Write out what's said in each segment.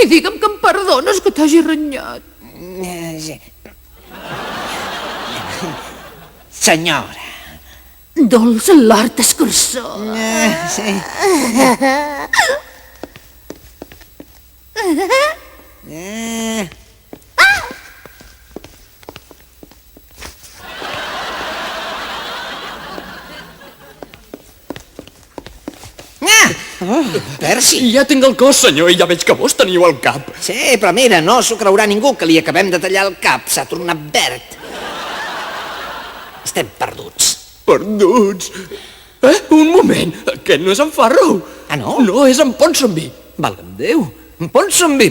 I digue'm que em perdones que t'hagi renyat. Senyora. Dolç l'hort escurçó. Sí. Percy. Ja tinc el cos, senyor, i ja veig que vos teniu el cap. Sí, però mira, no s'ho creurà ningú que li acabem de tallar el cap. S'ha tornat verd. Estem perduts. Perduts? Un moment, aquest no és en Farrow. Ah, no? No, és en Ponsonby. Valga'm Déu. Ponsonby.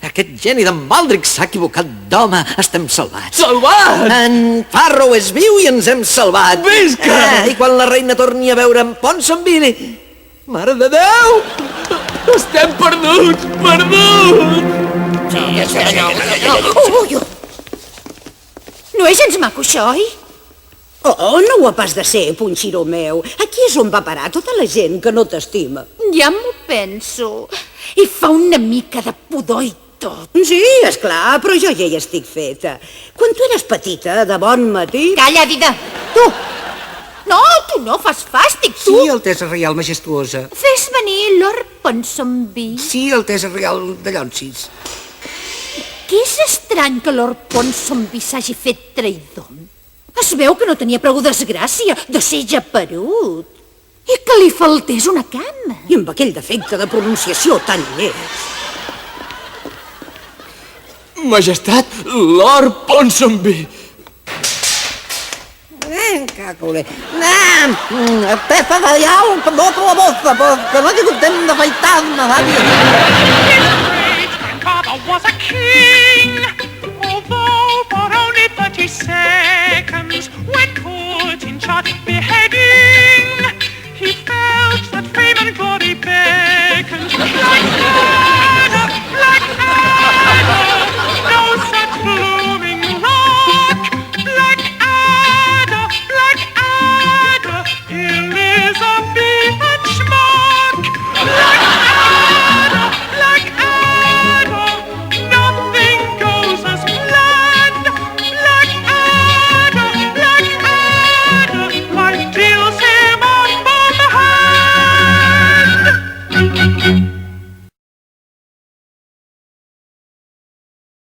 Aquest geni d'en Baldric s'ha equivocat d'home. Estem salvats. Salvat! En Farrow és viu i ens hem salvat. Visca! I quan la reina torni a veure en Ponsonby... Mare de Déu! Estem perduts! Perduts! No és gens maco, això, oi? Oh, no ho ha pas de ser, punxiró meu. Aquí és on va parar tota la gent que no t'estima. Ja m'ho penso. I fa una mica de pudor i tot. Sí, és clar, però jo ja hi estic feta. Quan tu eres petita, de bon matí... Calla, dida! Tu! No, tu no fas fàstic, tu! Sí, Altesa Reial Majestuosa. Fes venir Lord Ponsonby. Sí, Altesa Reial de Llonsis. Que és estrany que Lord Ponsonby s'hagi fet traïdor. Es veu que no tenia prou desgràcia de ser japerut. I que li faltés una cama. I amb aquell defecte de pronunciació tan lleig. Majestat, Lord Ponsonby. Cacole. Peça de llau, dopo la bossa, que no he tingut temps d'afaitar-me, Grandfather was a king, although for only 30 seconds, when put in charge beheading, he felt that fame and glory